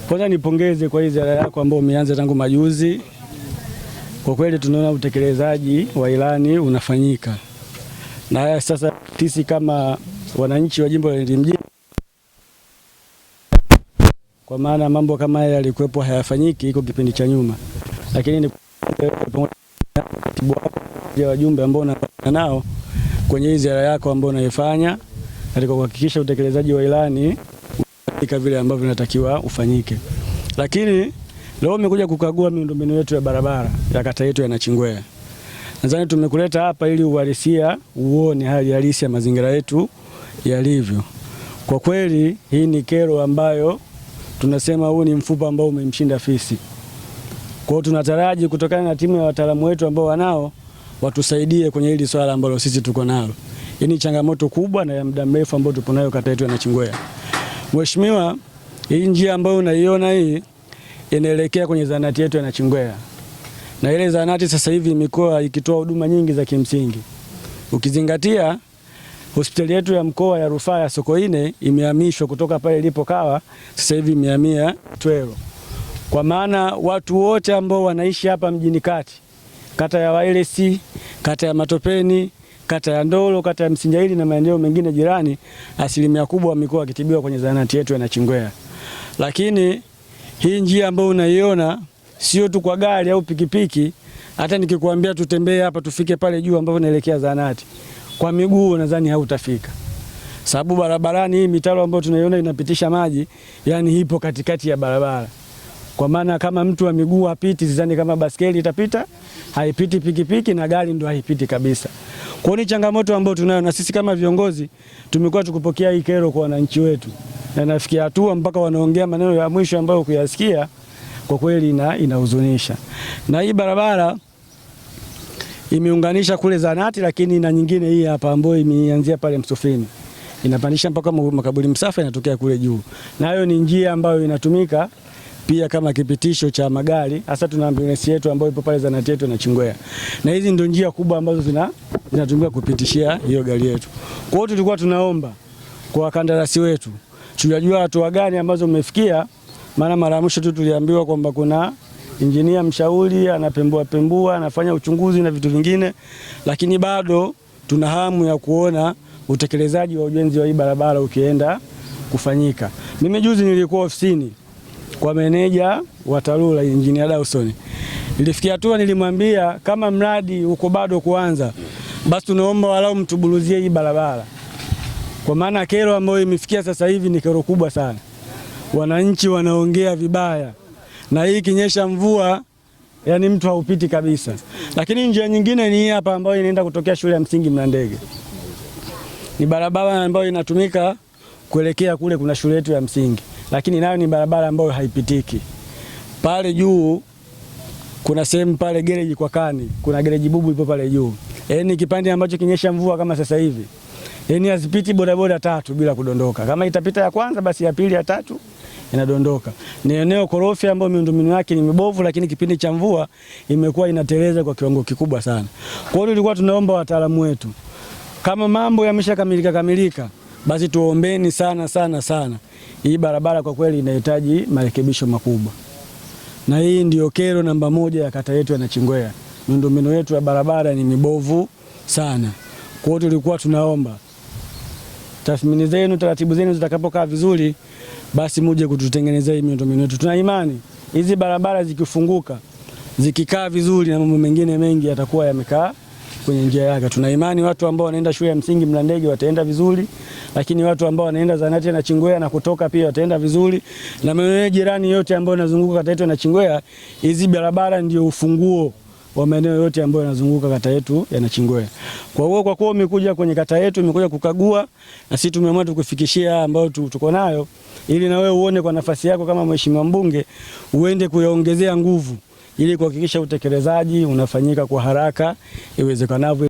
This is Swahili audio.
Kwanza nipongeze kwa hii ziara yako ambayo umeanza tangu majuzi. Kwa kweli tunaona utekelezaji wa ilani unafanyika. Na sasa sisi kama wananchi wa jimbo la Lindi mjini, kwa maana mambo kama haya yalikuwepo hayafanyiki iko kipindi cha nyuma. Lakini ni wajumbe ambao unakutana nao kwenye hii ziara yako ambayo unaifanya katika kuhakikisha utekelezaji wa ilani unafanyika vile ambavyo inatakiwa ufanyike. Lakini leo umekuja kukagua miundombinu yetu ya barabara ya kata yetu ya Nachingwea. Nadhani tumekuleta hapa ili uhalisia uone hali halisi ya mazingira yetu yalivyo. Kwa kweli hii ni kero ambayo tunasema huu ni mfupa ambao umemshinda fisi. Kwa hiyo tunataraji kutokana na timu ya wataalamu wetu ambao wanao watusaidie kwenye hili swala ambalo sisi tuko nalo. Hii ni changamoto kubwa na ya muda mrefu ambayo tupo nayo kata yetu ya Nachingwea. Mheshimiwa, hii njia ambayo unaiona hii inaelekea kwenye zahanati yetu ya Nachingwea. Na ile zahanati sasa hivi imekuwa ikitoa huduma nyingi za kimsingi. Ukizingatia hospitali yetu ya mkoa ya rufaa ya Sokoine imehamishwa kutoka pale ilipokawa, sasa hivi imehamia Twero. Kwa maana watu wote ambao wanaishi hapa mjini kati, kata ya Wailesi, kata ya Matopeni, kata ya Ndolo, kata ya Msinjaili na maeneo mengine jirani, asilimia kubwa wamekuwa wakitibiwa kwenye zahanati yetu ya Nachingwea. Lakini hii njia ambayo unaiona sio tu kwa gari au pikipiki, hata nikikwambia tutembee hapa tufike pale juu ambapo naelekea zahanati, kwa miguu nadhani hautafika. Sababu barabarani hii mitaro ambayo tunaiona inapitisha maji, yani ipo katikati ya barabara. Kwa maana kama mtu wa miguu hapiti, sidhani kama baskeli itapita, haipiti pikipiki na gari ndo haipiti kabisa. Kwa ni changamoto ambayo tunayo, na sisi kama viongozi tumekuwa tukupokea hii kero kwa wananchi wetu. Na nafikia hatua mpaka wanaongea maneno ya mwisho ambayo kuyasikia kwa kweli inahuzunisha. Na hii barabara imeunganisha kule zahanati, lakini na nyingine hii hapa ambayo imeanzia pale Msufini, inapandisha mpaka Makaburi Msafa, inatokea kule juu. Na hiyo ni njia ambayo inatumika pia kama kipitisho cha magari, hasa tuna ambulance yetu ambayo ipo pale zahanati yetu na Nachingwea. Na hizi ndio njia kubwa ambazo zinatumika kupitishia hiyo gari yetu. Kwa hiyo tulikuwa tunaomba kwa wakandarasi wetu, tunajua hatua gani ambazo umefikia, maana mara mwisho tu tuliambiwa kwamba kuna injinia mshauri anapembua anafanya uchunguzi na vitu vingine, lakini bado tuna hamu ya kuona utekelezaji wa ujenzi wa hii barabara ukienda kufanyika. Mimi juzi nilikuwa ofisini kwa meneja wa TARURA Engineer Dawson. Nilifikia hatua nilimwambia kama mradi uko bado kuanza, basi tunaomba walau mtubuluzie hii barabara. Kwa maana kero ambayo imefikia sasa hivi ni kero kubwa sana. Wananchi wanaongea vibaya. Na hii kinyesha mvua, yani mtu haupiti kabisa. Lakini njia nyingine ni hapa ambayo inaenda kutokea shule ya msingi Mlandege. Ni barabara ambayo inatumika kuelekea kule kuna shule yetu ya msingi. Lakini nayo ni barabara ambayo haipitiki. Pale juu kuna sehemu pale gereji kwa Kani, kuna gereji bubu ipo pale juu. Ni kipande ambacho kinyesha mvua kama sasa hivi. Hazipiti bodaboda tatu bila kudondoka. Kama itapita ya kwanza basi ya pili ya tatu inadondoka. Ni eneo korofi ambayo miundombinu yake ni mibovu, lakini kipindi cha mvua imekuwa inateleza kwa kiwango kikubwa sana. Kwa hiyo tulikuwa tunaomba wataalamu wetu, kama mambo yameshakamilika basi tuombeni sana. Hii barabara kwa kweli inahitaji marekebisho makubwa. Na hii ndio kero namba moja ya kata yetu ya Nachingwea. Miundombinu yetu ya barabara ni mibovu sana. Kwa hiyo tulikuwa tunaomba tathmini zenu, taratibu zenu zitakapokaa vizuri, basi muje kututengenezea hii miundombinu yetu. Tuna imani hizi barabara zikifunguka, zikikaa vizuri, na mambo mengine mengi yatakuwa yamekaa kwenye njia yake. Tuna imani watu ambao wanaenda shule ya msingi Mlandege wataenda vizuri, lakini watu ambao wanaenda zahanati ya Nachingwea na kutoka pia wataenda vizuri, na maeneo jirani yote ambayo yanazunguka kata yetu ya Nachingwea. Hizi barabara ndio ufunguo wa maeneo yote ambayo yanazunguka kata yetu ya Nachingwea. Kwa kuwa umekuja kwenye kata yetu, umekuja kukagua, na sisi tumeamua tukufikishia ambao tuko nayo, ili na wewe uone kwa nafasi yako kama mheshimiwa mbunge uende kuyaongezea nguvu ili kuhakikisha utekelezaji unafanyika kwa haraka iwezekanavyo.